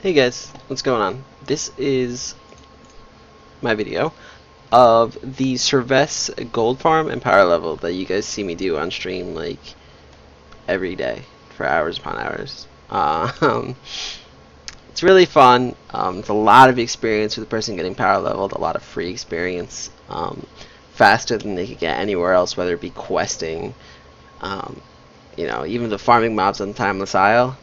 Hey guys, what's going on? This is my video of the Sra'vess gold farm and power level that you guys see me do on stream like every day for hours upon hours. It's really fun. It's a lot of experience for the person getting power leveled, a lot of free experience, faster than they could get anywhere else, whether it be questing, even the farming mobs on Timeless Isle.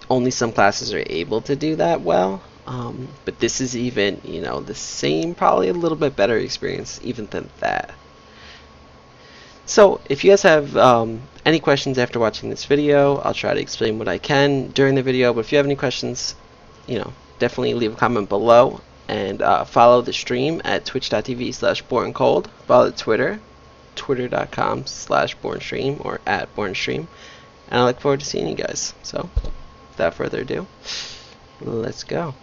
Only some classes are able to do that well, but this is even, the same, probably a little bit better experience even than that. So if you guys have any questions after watching this video, I'll try to explain what I can during the video, but if you have any questions, definitely leave a comment below, and follow the stream at twitch.tv/boringcold, follow Twitter, twitter.com/bournstream or @bournstream, and I look forward to seeing you guys. So without further ado, let's go.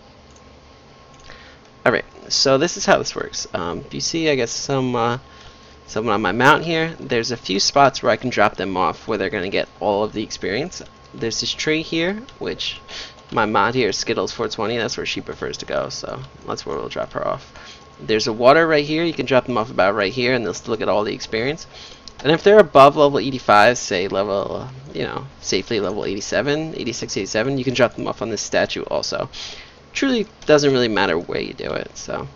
Alright, so this is how this works. You see, I guess, someone on my mount here. There's a few spots where I can drop them off where they're going to get all of the experience. There's this tree here, which my mod here, Skittles420, that's where she prefers to go, so that's where we'll drop her off. There's a water right here. You can drop them off about right here, and they'll still get all the experience. And if they're above level 85, say level, safely level 87, 86, 87, you can drop them off on this statue also. Truly doesn't really matter where you do it, so.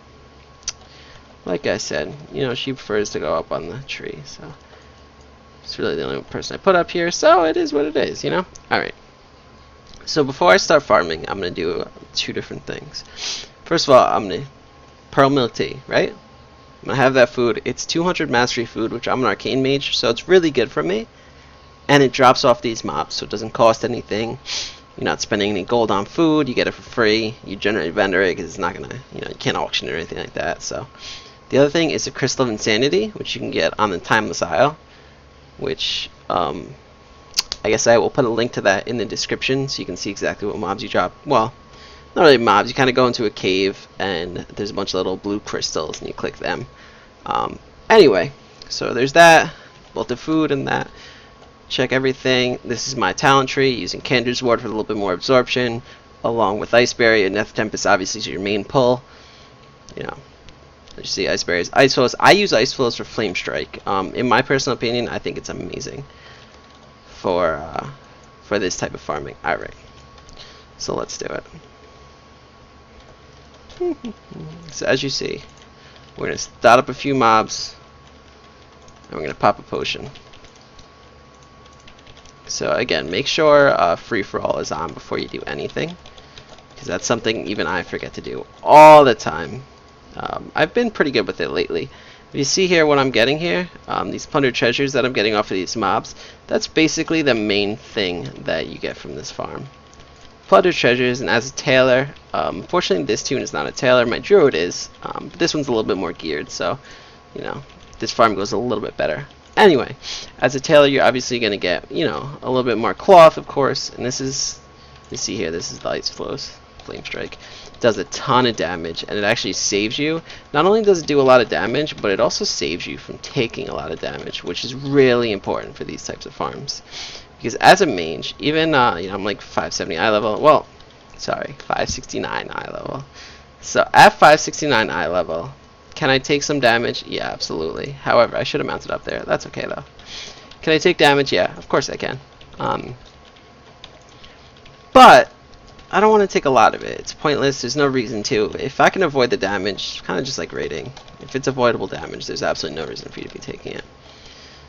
Like I said, she prefers to go up on the tree, so. It's really the only person I put up here, so it is what it is, Alright. So before I start farming, I'm going to do two different things. First of all, I'm going to pearl milk tea, right? I'm going to have that food. It's 200 mastery food, which I'm an arcane mage, so it's really good for me. And it drops off these mobs, so it doesn't cost anything. You're not spending any gold on food. You get it for free. You generate vendor it because it's not going to, you can't auction it or anything like that. So the other thing is a Crystal of Insanity, which you can get on the Timeless Isle, which I guess I will put a link to that in the description so you can see exactly what mobs you drop. Well, not really mobs. You kind of go into a cave and there's a bunch of little blue crystals and you click them. Anyway, so there's that, both the food and that. Check everything. This is my talent tree using Cander's Ward for a little bit more absorption, along with Iceberry and Death Tempest obviously is your main pull. You see Ice Berries, Ice Flows. I use Ice Flows for Flame Strike. In my personal opinion, I think it's amazing for this type of farming. Alright, so let's do it. So as you see, we're going to start up a few mobs and we're going to pop a potion. So again, make sure free-for-all is on before you do anything, because that's something even I forget to do all the time. I've been pretty good with it lately. If you see here what I'm getting here, these plundered treasures that I'm getting off of these mobs, that's basically the main thing that you get from this farm. Plundered treasures, and as a tailor, unfortunately this tune is not a tailor, my druid is, but this one's a little bit more geared, so, this farm goes a little bit better. Anyway, as a tailor, you're obviously going to get, a little bit more cloth, of course, and this is, you see here, this is the Ice Flows, Flame Strike. It does a ton of damage, and it actually saves you. Not only does it do a lot of damage, but it also saves you from taking a lot of damage, which is really important for these types of farms. Because as a mage, even, I'm like 570 eye level, well, sorry, 569 eye level. So at 569 eye level, can I take some damage? Yeah, absolutely. However, I should have mounted up there. That's okay, though. Can I take damage? Yeah, of course I can. But I don't want to take a lot of it. It's pointless. There's no reason to. If I can avoid the damage, kind of just like raiding. If it's avoidable damage, there's absolutely no reason for you to be taking it.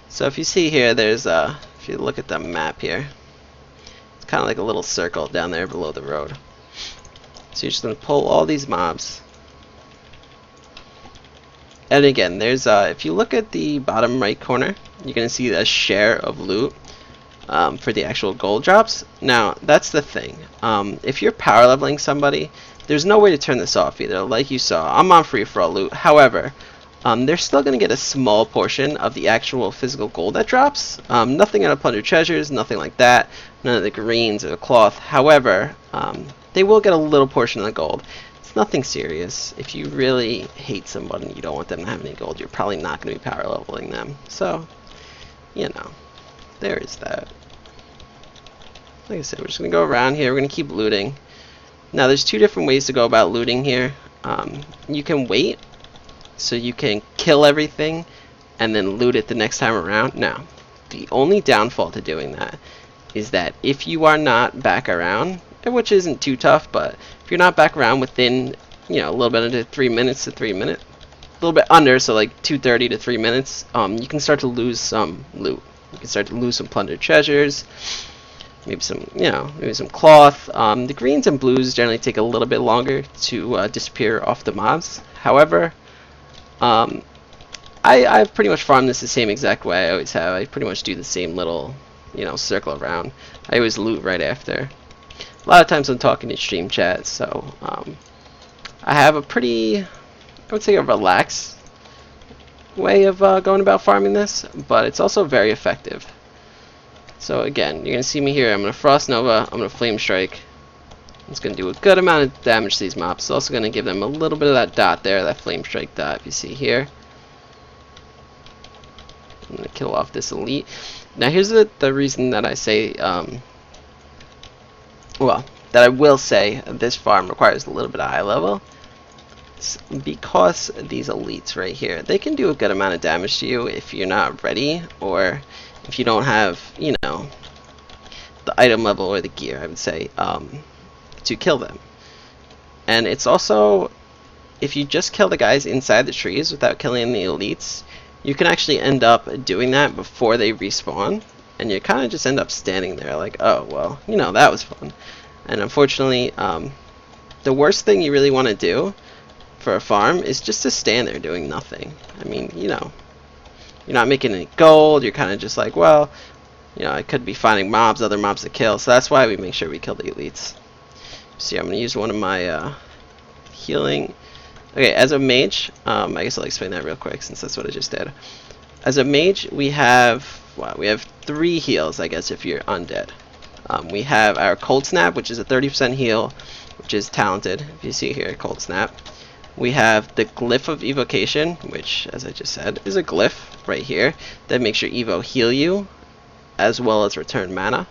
So if you see here, there's if you look at the map here, it's kind of like a little circle down there below the road. So you're just going to pull all these mobs. And again, there's if you look at the bottom right corner, you're going to see a share of loot for the actual gold drops. Now, that's the thing. If you're power leveling somebody, there's no way to turn this off either. Like you saw, I'm on free-for-all loot. However, they're still going to get a small portion of the actual physical gold that drops. Nothing out of plundered treasures, nothing like that. None of the greens or the cloth. However, they will get a little portion of the gold. It's nothing serious. If you really hate someone and you don't want them to have any gold, you're probably not going to be power leveling them. So, there is that. Like I said, we're just going to go around here. We're going to keep looting. Now there's two different ways to go about looting here. You can wait, so you can kill everything and then loot it the next time around. Now, the only downfall to doing that is that if you are not back around, which isn't too tough, but if you're not back around within, a little bit under 3 minutes to 3 minutes, a little bit under, so like 2:30 to 3 minutes, you can start to lose some loot. You can start to lose some plundered treasures, maybe some cloth. The greens and blues generally take a little bit longer to disappear off the mobs. However, I pretty much farm this the same exact way I always have. I pretty much do the same little, circle around. I always loot right after. A lot of times I'm talking in stream chat, so I have a pretty, I would say, a relaxed way of going about farming this, but it's also very effective. So again, you're going to see me here. I'm going to Frost Nova, I'm going to Flame Strike. It's going to do a good amount of damage to these mobs. It's also going to give them a little bit of that dot there, that Flame Strike dot, if you see here. I'm going to kill off this elite. Now here's the reason that I say, that I will say this farm requires a little bit of high level. It's because these elites right here, they can do a good amount of damage to you if you're not ready, or if you don't have, the item level or the gear, I would say, to kill them. And it's also, if you just kill the guys inside the trees without killing the elites, you can actually end up doing that before they respawn, and you kind of just end up standing there like, oh, well, that was fun. And unfortunately, the worst thing you really want to do for a farm is just to stand there doing nothing. I mean, you're not making any gold, you're kind of just like, well, I could be finding mobs, other mobs to kill, so that's why we make sure we kill the elites. See, I'm going to use one of my healing. Okay, as a mage, I guess I'll explain that real quick since that's what I just did. As a mage, we have 3 heals, I guess, if you're undead. We have our Cold Snap, which is a 30% heal, which is talented, if you see here, Cold Snap. We have the Glyph of Evocation, which, as I just said, is a glyph right here that makes your Evo heal you, as well as return mana.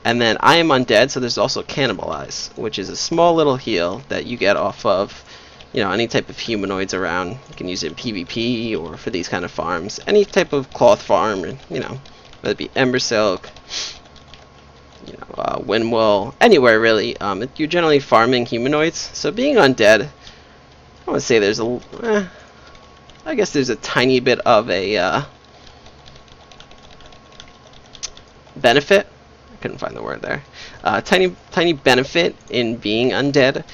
And then I am undead, so there's also Cannibalize, which is a small little heal that you get off of, any type of humanoids around. You can use it in PvP or for these kind of farms. Any type of cloth farm, whether it be Ember Silk, Windwool, anywhere really. You're generally farming humanoids. So being undead, I want to say there's I guess there's a tiny bit of a benefit. I couldn't find the word there. Tiny benefit in being undead,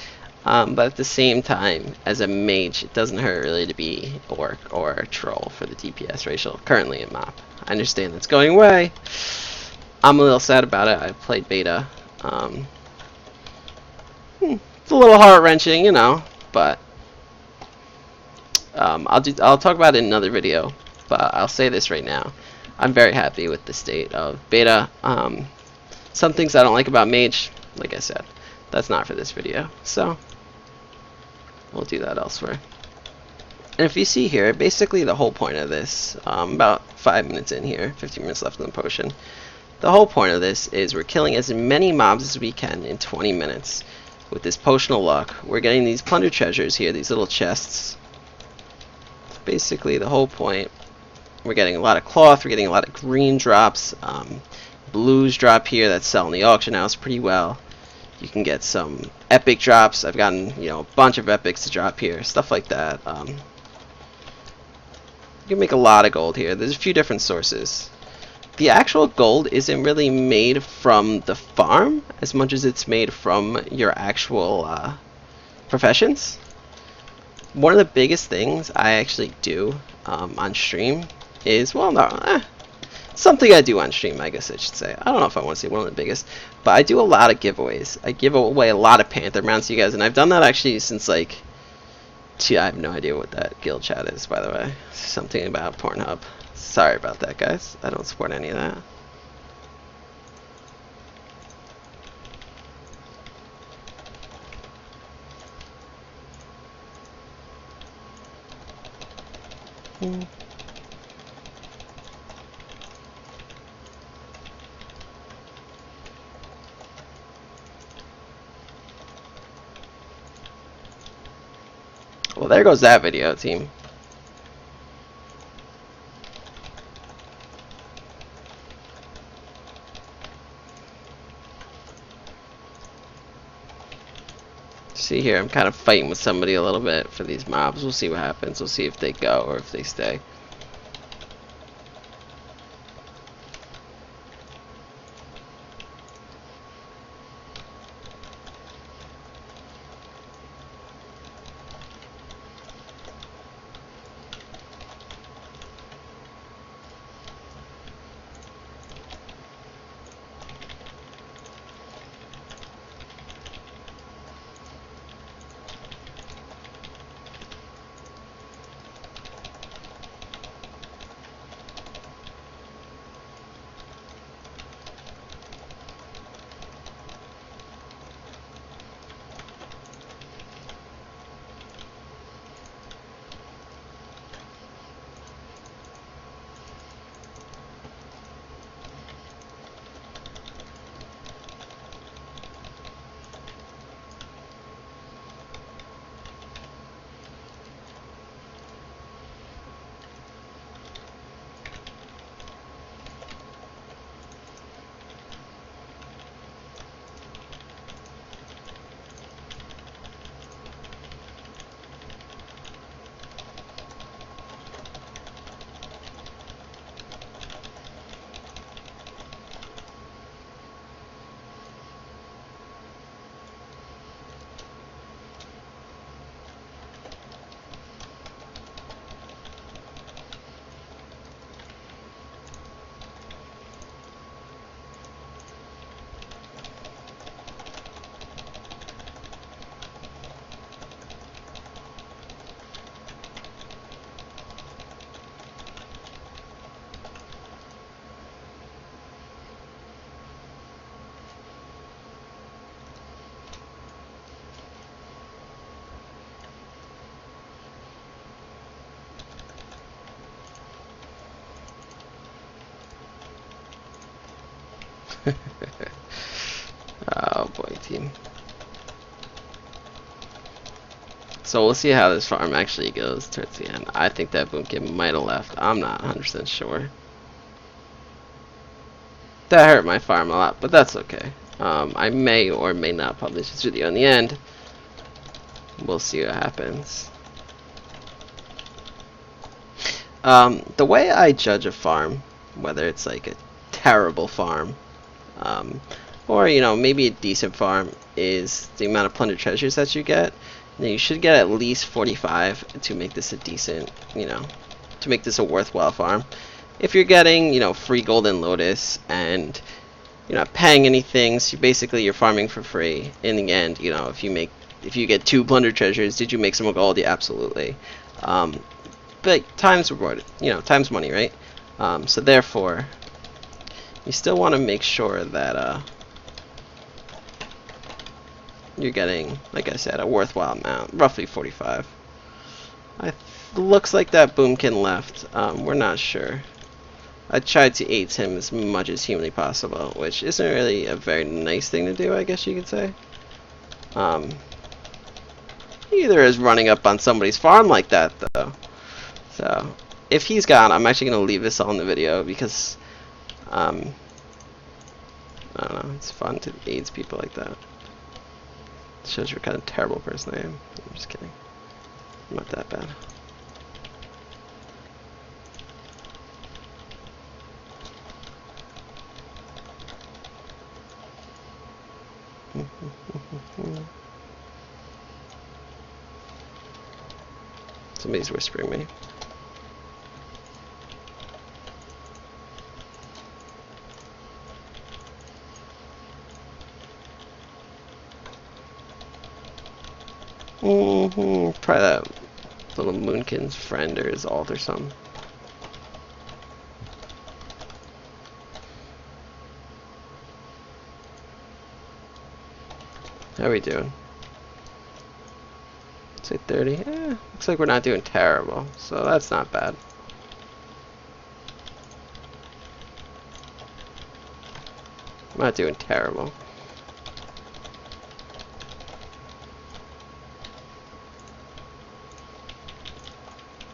but at the same time, as a mage, it doesn't hurt really to be orc or troll for the DPS ratio currently in MOP. I understand that's going away. I'm a little sad about it. I played beta. It's a little heart-wrenching, but I'll talk about it in another video. But I'll say this right now: I'm very happy with the state of beta. Some things I don't like about Mage, like I said, that's not for this video, so we'll do that elsewhere. And if you see here, basically the whole point of this, about 5 minutes in here, 15 minutes left in the potion, the whole point of this is we're killing as many mobs as we can in 20 minutes with this potion of luck. We're getting these plunder treasures here, these little chests. It's basically the whole point. We're getting a lot of cloth, we're getting a lot of green drops, blues drop here that sell in the auction house pretty well. You can get some epic drops. I've gotten a bunch of epics to drop here, stuff like that. You can make a lot of gold here. There's a few different sources. The actual gold isn't really made from the farm as much as it's made from your actual professions. One of the biggest things I actually do on stream is, something I do on stream, I guess I should say. I don't know if I want to say one of the biggest, but I do a lot of giveaways. I give away a lot of Panther mounts to you guys, and I've done that actually since I have no idea what that guild chat is, by the way. Something about Pornhub. Sorry about that, guys. I don't support any of that. Well, there goes that video, team. See here, I'm kind of fighting with somebody a little bit for these mobs. We'll see what happens. We'll see if they go or if they stay. Oh boy, team. So we'll see how this farm actually goes towards the end. I think that moonkin might have left. I'm not 100% sure. That hurt my farm a lot, but that's okay. I may or may not publish this video in the end. We'll see what happens. The way I judge a farm, whether it's like a terrible farm, or maybe a decent farm, is the amount of plundered treasures that you get. Now, you should get at least 45 to make this a decent, to make this a worthwhile farm. If you're getting, free golden lotus and you're not paying anything, so basically you're farming for free. In the end, if you get 2 plundered treasures, did you make some gold? Yeah, absolutely. But time's rewarded, time's money, right? So therefore, you still want to make sure that you're getting, like I said, a worthwhile amount, roughly 45. Looks like that boomkin left. We're not sure. I tried to aid him as much as humanly possible, which isn't really a very nice thing to do, I guess you could say. Either is running up on somebody's farm like that, though. So, if he's gone, I'm actually going to leave this on the video because, I don't know, it's fun to aid people like that. It shows you what kind of terrible person I am. I'm just kidding. I'm not that bad. Somebody's whispering me. Probably that little moonkin's friend or his alt or something. How are we doing? Say 30. Looks like we're not doing terrible, so that's not bad. I'm not doing terrible.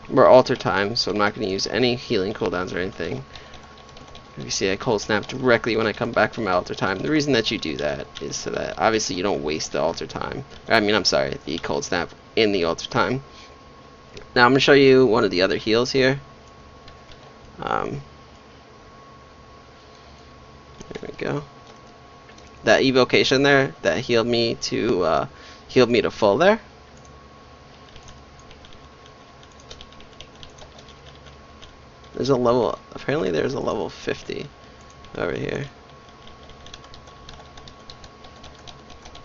We're alter time, so I'm not going to use any healing cooldowns or anything. You see, I cold snap directly when I come back from my alter time. The reason that you do that is so that obviously you don't waste the alter time. I'm sorry, the cold snap in the alter time. Now I'm going to show you one of the other heals here. There we go. That evocation there that healed me to full there. There's a level, apparently there's a level 50 over here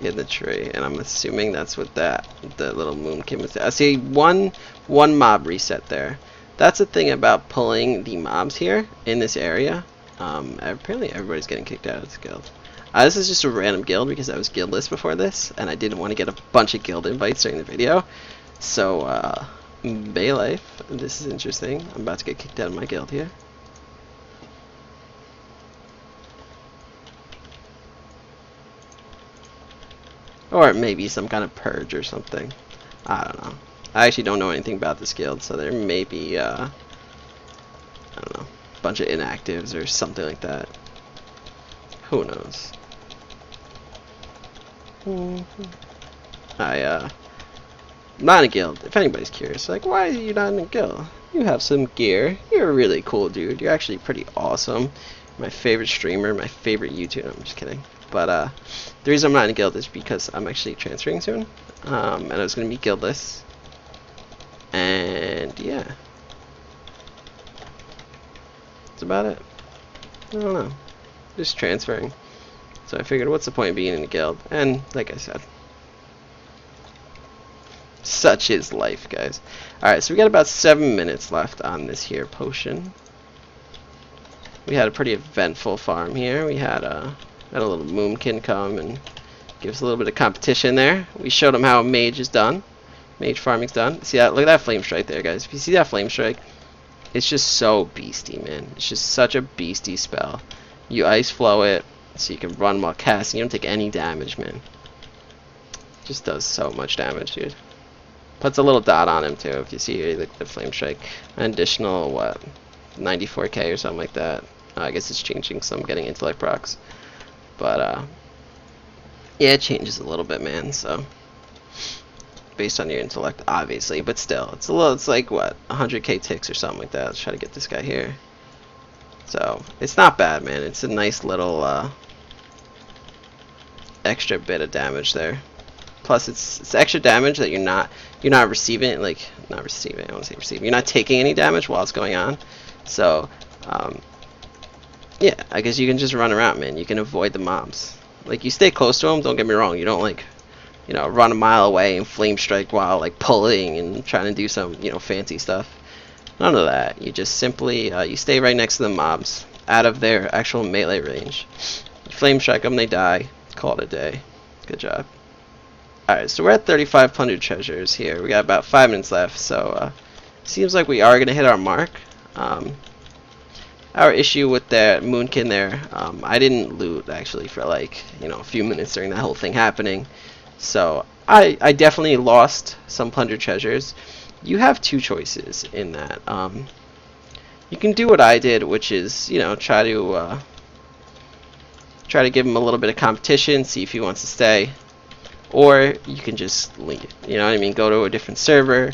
in the tree, and I'm assuming that's what the little moonkin was. I see one mob reset there. That's the thing about pulling the mobs here in this area. Apparently everybody's getting kicked out of this guild. This is just a random guild because I was guildless before this, and I didn't want to get a bunch of guild invites during the video. So, Bay Life, this is interesting. I'm about to get kicked out of my guild here. Or maybe some kind of purge or something. I don't know. I actually don't know anything about this guild, so there may be, I don't know, a bunch of inactives or something like that. Who knows? I'm not in a guild. If anybody's curious, like, why are you not in a guild? You have some gear. You're a really cool dude. You're actually pretty awesome. My favorite streamer, my favorite YouTuber. I'm just kidding. But the reason I'm not in a guild is because I'm actually transferring soon, and I was going to be guildless. And yeah, that's about it. I don't know. Just transferring. So I figured, what's the point of being in a guild? And like I said, such is life, guys. Alright, so we got about 7 minutes left on this here potion. We had a pretty eventful farm here. We had a little moonkin come and give us a little bit of competition there. We showed him how mage is done. Mage farming's done. See that? Look at that flame strike there, guys. If you see that flame strike, it's just so beasty, man. It's just such a beasty spell. You ice flow it, so you can run while casting. You don't take any damage, man. Just does so much damage, dude. Puts a little dot on him too. If you see here, like the flame strike, an additional what, 94k or something like that. I guess it's changing, so I'm getting intellect procs. But yeah, it changes a little bit, man. So based on your intellect, obviously, but still, it's a little. It's like what, 100k ticks or something like that. Let's try to get this guy here. So it's not bad, man. It's a nice little extra bit of damage there. Plus, it's extra damage that you're not receiving, like not receiving. I want to say receiving. You're not taking any damage while it's going on. So yeah, I guess you can just run around, man. You can avoid the mobs. Like, you stay close to them. Don't get me wrong. You don't like, you know, run a mile away and flame strike while like pulling and trying to do some, you know, fancy stuff. None of that. You just simply you stay right next to the mobs, out of their actual melee range. You flame strike them, they die. Call it a day. Good job. Alright, so we're at 3,500 treasures here. We got about 5 minutes left, so seems like we are going to hit our mark. Our issue with that moonkin there, I didn't loot actually for like, you know, a few minutes during that whole thing happening. So I definitely lost some plundered treasures. You have two choices in that. You can do what I did, which is, you know, try to give him a little bit of competition, see if he wants to stay, or you can just leave. You know what I mean? Go to a different server.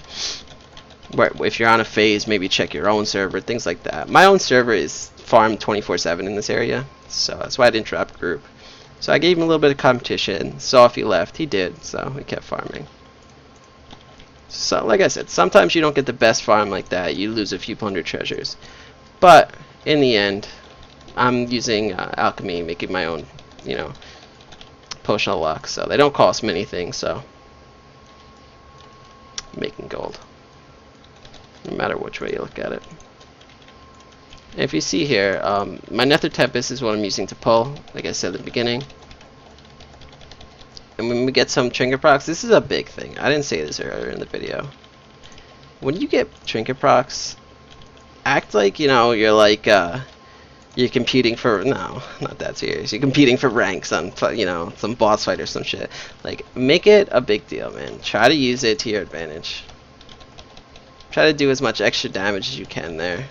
Where if you're on a phase, maybe check your own server, things like that. My own server is farmed 24/7 in this area, so that's why I didn't drop group. So I gave him a little bit of competition. Saw if he left, he did. So we kept farming. So, like I said, sometimes you don't get the best farm like that. You lose a few plundered treasures. But, in the end, I'm using alchemy, making my own, you know, potion of luck. So, they don't cost many things, so making gold. No matter which way you look at it. And if you see here, my Nether Tempest is what I'm using to pull, like I said at the beginning. And when we get some trinket procs, this is a big thing. I didn't say this earlier in the video. When you get trinket procs, act like, you know, you're like, you're competing for, no, not that serious. You're competing for ranks on, you know, some boss fight or some shit. Like, make it a big deal, man. Try to use it to your advantage. Try to do as much extra damage as you can there.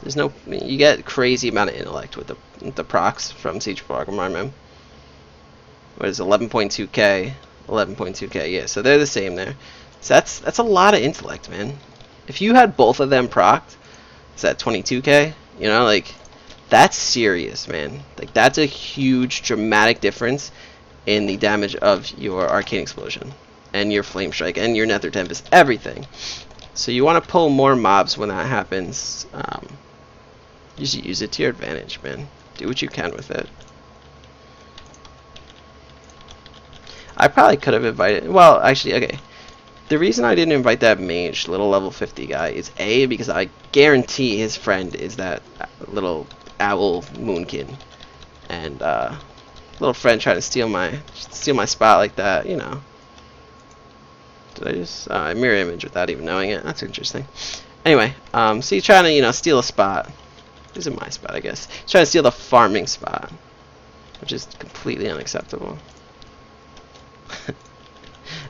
There's no, you get crazy amount of intellect with the procs from Siege Programmer. What is 11.2k, 11.2k? Yeah, so they're the same there. So that's a lot of intellect, man. If you had both of them procced, is that 22k? You know, like that's serious, man. Like that's a huge, dramatic difference in the damage of your Arcane Explosion and your Flame Strike and your Nether Tempest, everything. So you want to pull more mobs when that happens. Just use it to your advantage, man. Do what you can with it. I probably could have invited, well, actually, okay. The reason I didn't invite that mage, little level 50 guy, is A, because I guarantee his friend is that little owl moonkin. And, little friend trying to steal my spot like that, you know. Did I just, I mirror image without even knowing it? That's interesting. Anyway, so he's trying to, you know, steal a spot. This is my spot, I guess. He's trying to steal the farming spot, which is completely unacceptable.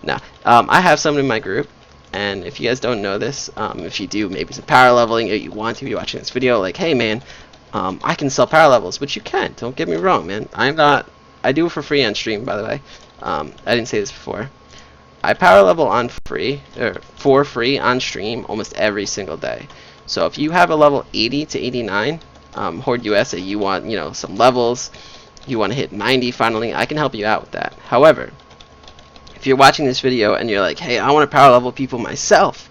Now, I have someone in my group, and if you guys don't know this, if you do maybe some power leveling, or you want to be watching this video, like, hey man, I can sell power levels, which you can. Don't get me wrong, man. I do it for free on stream, by the way. I didn't say this before. I power level on free, or for free on stream almost every single day. So if you have a level 80 to 89, Horde US, that you want, you know, some levels, you want to hit 90 finally, I can help you out with that. However, if you're watching this video and you're like, hey, I want to power level people myself,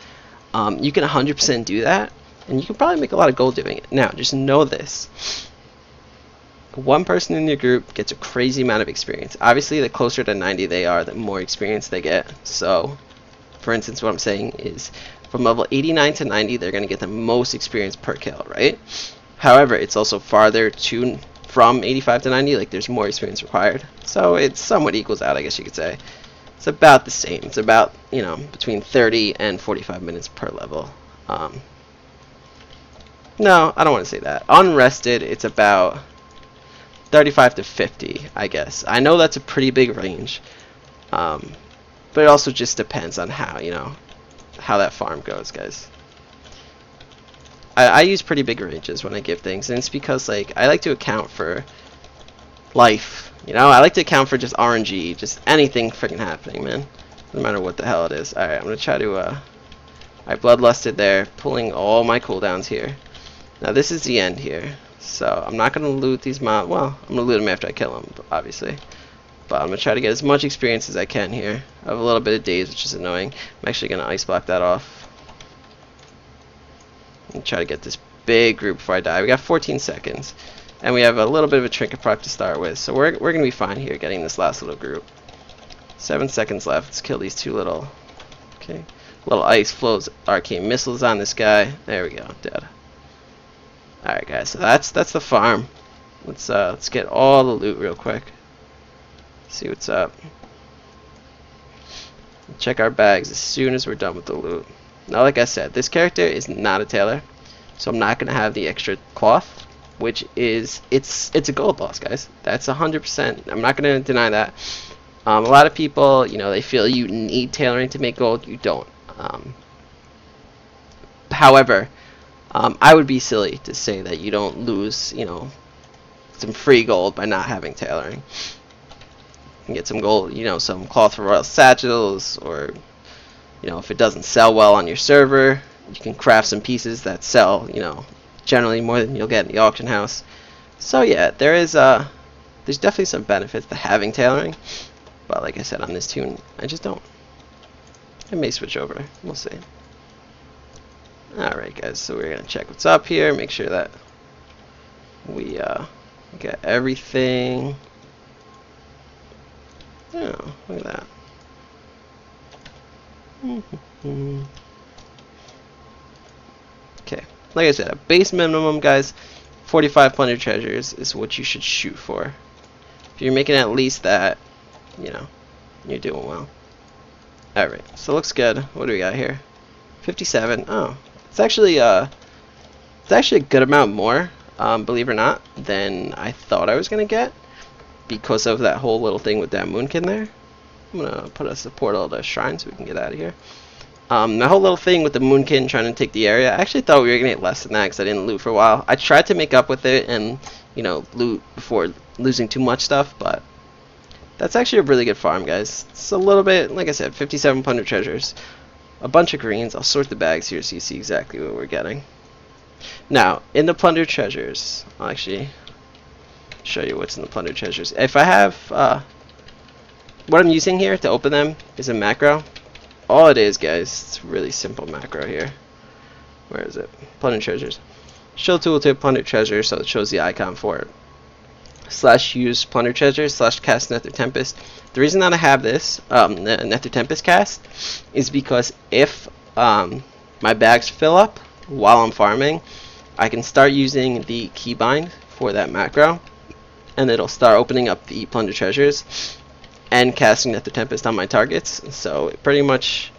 you can 100% do that, and you can probably make a lot of gold doing it. Now, just know this. One person in your group gets a crazy amount of experience. Obviously, the closer to 90 they are, the more experience they get. So, for instance, what I'm saying is, from level 89 to 90, they're going to get the most experience per kill, right? However, it's also farther from 85 to 90, like there's more experience required. So it somewhat equals out, I guess you could say. It's about the same. It's about, you know, between 30 and 45 minutes per level. No, I don't want to say that. Unrested, it's about 35 to 50, I guess. I know that's a pretty big range, but it also just depends on how, you know, how that farm goes, guys. I use pretty big ranges when I give things, and it's because, like, I like to account for life, you know. I like to account for just RNG, just anything freaking happening, man, no matter what the hell it is. Alright, I'm gonna try to I bloodlusted there, pulling all my cooldowns here. Now this is the end here, so I'm not gonna loot these mobs. Well, I'm gonna loot them after I kill them, obviously, but I'm gonna try to get as much experience as I can here. I have a little bit of daze, which is annoying. I'm actually gonna ice block that off and try to get this big group before I die. We got 14 seconds, and we have a little bit of a trinket proc to start with, so we're gonna be fine here getting this last little group. 7 seconds left. Let's kill these two little, okay, little ice flows arcane missiles on this guy. There we go, dead. All right, guys, so that's the farm. Let's get all the loot real quick. See what's up. Check our bags as soon as we're done with the loot. Now, like I said, this character is not a tailor, so I'm not gonna have the extra cloth, which is it's a gold loss, guys. That's 100%. I'm not gonna deny that. A lot of people, you know, they feel you need tailoring to make gold. You don't. However, I would be silly to say that you don't lose, you know, some free gold by not having tailoring. You can get some gold, you know, some cloth for royal satchels, or, you know, if it doesn't sell well on your server, you can craft some pieces that sell, you know, generally more than you'll get in the auction house. So yeah, there's definitely some benefits to having tailoring, but like I said, on this tune, I just don't. I may switch over. We'll see. Alright, guys, so we're gonna check what's up here, make sure that we get everything. Oh, look at that. Okay, like I said, a base minimum, guys, 45 plunder treasures is what you should shoot for. If you're making at least that, you know, you're doing well. Alright, so looks good. What do we got here? 57. Oh, it's actually a good amount more, believe it or not, than I thought I was gonna get, because of that whole little thing with that moonkin there. I'm gonna put us a portal to shrine so we can get out of here. The whole little thing with the moonkin trying to take the area, I actually thought we were gonna get less than that because I didn't loot for a while. I tried to make up with it and, you know, loot before losing too much stuff, but that's actually a really good farm, guys. It's a little bit, like I said, 57 plunder treasures, a bunch of greens. I'll sort the bags here so you see exactly what we're getting. Now, in the plunder treasures, I'll actually show you what's in the plunder treasures. If I have, what I'm using here to open them is a macro. All it is, guys, it's a really simple macro here. Where is it? Plunder treasures. Show tooltip plunder treasure, so it shows the icon for it. / use plunder treasures / cast Nether Tempest. The reason that I have this Nether Tempest cast is because if my bags fill up while I'm farming, I can start using the keybind for that macro, and it'll start opening up the plunder treasures and casting Nether Tempest on my targets. So it pretty much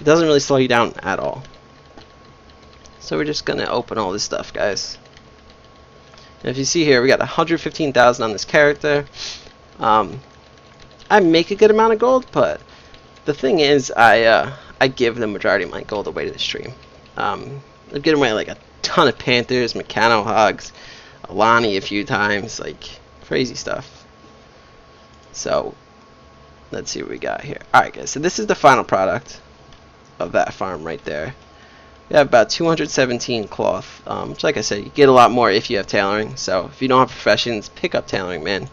doesn't really slow you down at all. So we're just gonna open all this stuff, guys. And if you see here, we got 115,000 on this character. I make a good amount of gold, but the thing is, I give the majority of my gold away to the stream. I'm giving away like a ton of Panthers, Mechano Hogs, Alani a few times, like crazy stuff. So let's see what we got here. Alright, guys, so this is the final product of that farm right there. We have about 217 cloth, which, like I said, you get a lot more if you have tailoring. So if you don't have professions, pick up tailoring, man,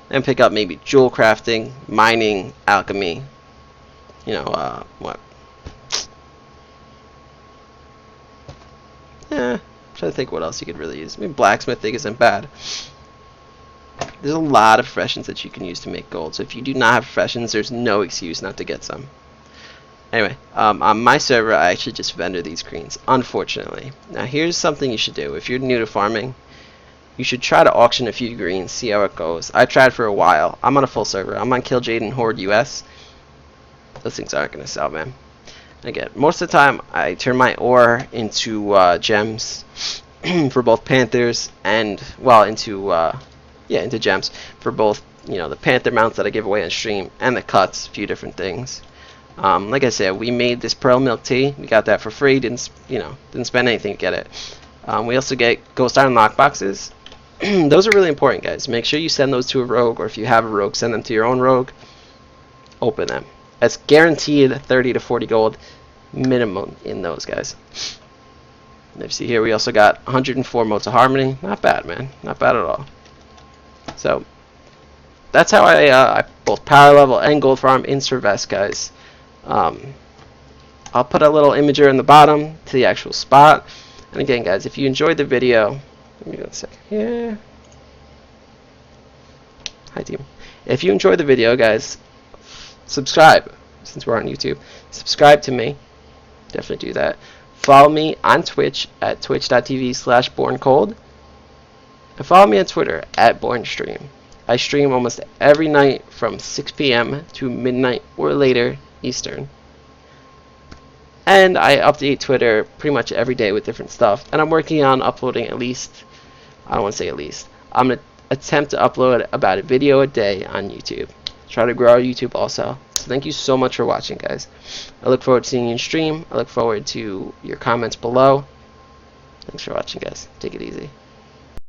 and pick up maybe jewel crafting, mining, alchemy. You know, what? Yeah, I'm trying to think what else you could really use. I mean, blacksmithing isn't bad. There's a lot of professions that you can use to make gold. So if you do not have professions, there's no excuse not to get some. Anyway, on my server, I actually just vendor these greens, unfortunately. Now, here's something you should do. If you're new to farming, you should try to auction a few greens, see how it goes. I tried for a while. I'm on a full server. I'm on Killjade and Horde US. Those things aren't going to sell, man. Again, most of the time, I turn my ore into gems for both Panthers and, well, into gems for both, you know, the Panther mounts that I give away on stream and the cuts, a few different things. Like I said, we made this pearl milk tea. We got that for free. Didn't spend anything to get it. We also get ghost iron lockboxes. Those are really important, guys. Make sure you send those to a rogue, or if you have a rogue, send them to your own rogue. Open them. That's guaranteed 30 to 40 gold minimum in those, guys. And if you see here, we also got 104 motes of harmony. Not bad, man. Not bad at all. So that's how I both power level and gold farm in Sra'vess, guys. I'll put a little imager in the bottom to the actual spot. And again, guys, if you enjoyed the video, let me go a second here. Hi, team. If you enjoyed the video, guys, subscribe. Since we're on YouTube, subscribe to me. Definitely do that. Follow me on Twitch at twitch.tv/borncold. And follow me on Twitter at bornstream. I stream almost every night from 6 p.m. to midnight or later Eastern. And I update Twitter pretty much every day with different stuff. And I'm working on uploading at least, I don't want to say at least, I'm going to attempt to upload about a video a day on YouTube. Try to grow our YouTube also. So thank you so much for watching, guys. I look forward to seeing you in stream. I look forward to your comments below. Thanks for watching, guys. Take it easy.